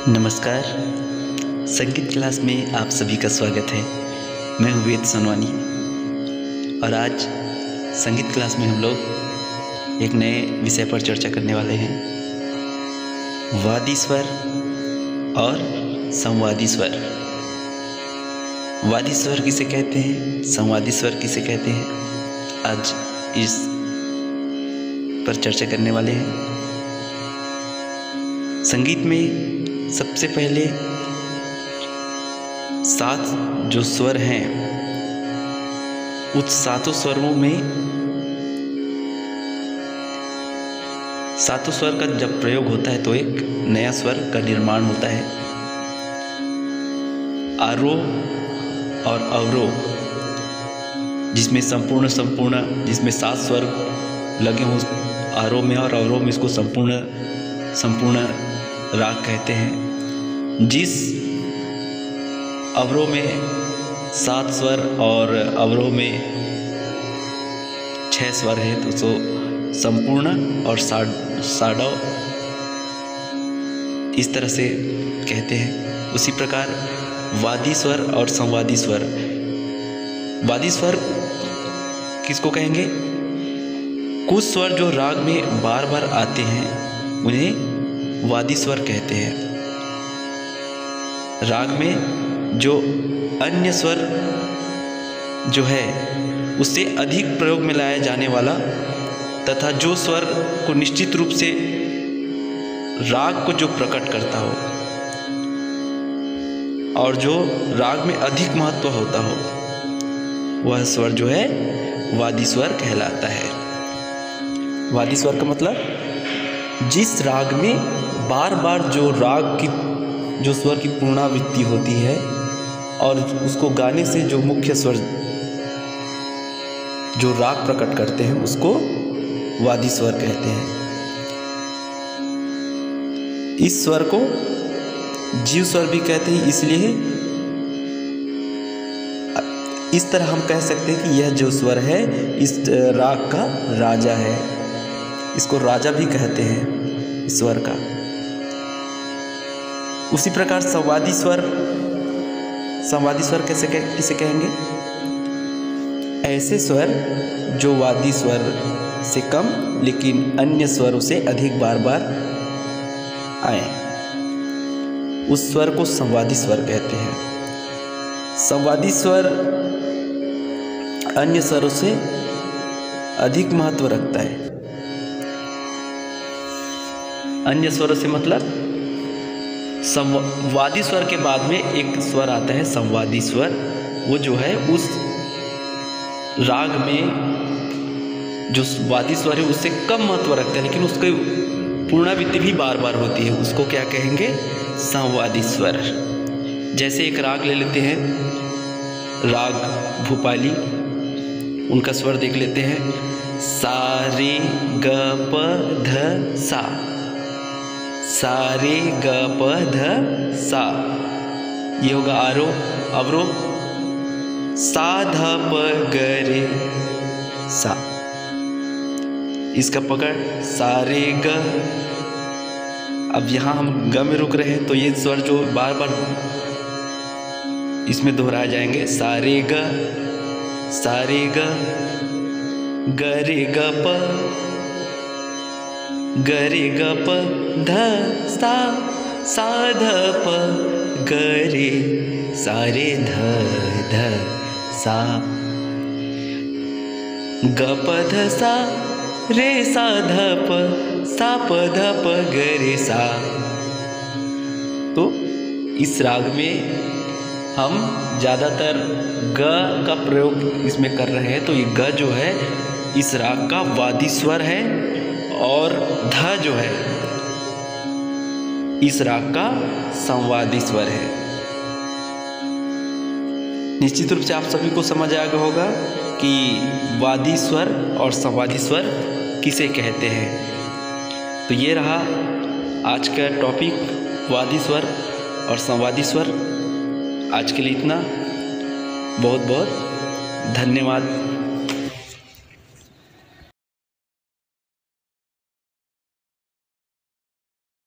नमस्कार। संगीत क्लास में आप सभी का स्वागत है। मैं हूँ वेद सोनवानी और आज संगीत क्लास में हम लोग एक नए विषय पर चर्चा करने वाले हैं, वादी स्वर और संवादी स्वर। वादी स्वर किसे कहते हैं, संवादी स्वर किसे कहते हैं, आज इस पर चर्चा करने वाले हैं। संगीत में सबसे पहले 7 जो स्वर हैं, उस 7 स्वरों में 7 स्वर का जब प्रयोग होता है तो एक नया स्वर का निर्माण होता है। आरोह और अवरोह, जिसमें संपूर्ण जिसमें 7 स्वर लगे हों आरोह में और अवरोह में, इसको संपूर्ण राग कहते हैं। जिस अवरोह में 7 स्वर और अवरोह में 6 स्वर है तो सो संपूर्ण और साडव इस तरह से कहते हैं। उसी प्रकार वादी स्वर और संवादी स्वर। वादी स्वर किसको कहेंगे? कुछ स्वर जो राग में बार बार आते हैं उन्हें वादी स्वर कहते हैं। राग में जो अन्य स्वर जो है उससे अधिक प्रयोग में लाया जाने वाला तथा जो स्वर को निश्चित रूप से राग को जो प्रकट करता हो और जो राग में अधिक महत्व होता हो, वह स्वर जो है वादी स्वर कहलाता है। वादी स्वर का मतलब जिस राग में बार बार जो राग की जो स्वर की पुनरावृत्ति होती है और उसको गाने से जो मुख्य स्वर जो राग प्रकट करते हैं उसको वादी स्वर कहते हैं। इस स्वर को जीव स्वर भी कहते हैं, इसलिए इस तरह हम कह सकते हैं कि यह जो स्वर है इस राग का राजा है। इसको राजा भी कहते हैं इस स्वर का। उसी प्रकार संवादी स्वर किसे कहेंगे? ऐसे स्वर जो वादी स्वर से कम लेकिन अन्य स्वरों से अधिक बार बार आए, उस स्वर को संवादी स्वर कहते हैं। संवादी स्वर अन्य स्वरों से अधिक महत्व रखता है। अन्य स्वरों से मतलब वादी स्वर के बाद में एक स्वर आता है संवादी स्वर। वो जो है उस राग में जो वादी स्वर है उससे कम महत्व रखता है, लेकिन उसकी पुनरावृत्ति भी बार बार होती है। उसको क्या कहेंगे? संवादी स्वर। जैसे एक राग ले लेते हैं, राग भूपाली, उनका स्वर देख लेते हैं। सा रे ग प ध सा, सा रे ग प ध सा, ये होगा आरोह। अवरोह सा ध प ग रे सा, इसका पकड़ सा रे ग। अब यहाँ हम ग में रुक रहे हैं तो ये स्वर जो बार बार इसमें दोहराए जाएंगे। सा रे ग ग रे ग प, ग रे ग प ध सा, सा ध प ग रे सा रे ध सा, ग प ध सा रे सा ध प सा प ध प ग रे सा। तो इस राग में हम ज़्यादातर ग का प्रयोग इसमें कर रहे हैं, तो ये ग जो है इस राग का वादी स्वर है और ध जो है इस राग का संवादी स्वर है। निश्चित रूप से आप सभी को समझ आ गया होगा कि वादी स्वर और संवादी स्वर किसे कहते हैं। तो ये रहा आज का टॉपिक, वादी स्वर और संवादी स्वर। आज के लिए इतना। बहुत बहुत धन्यवाद।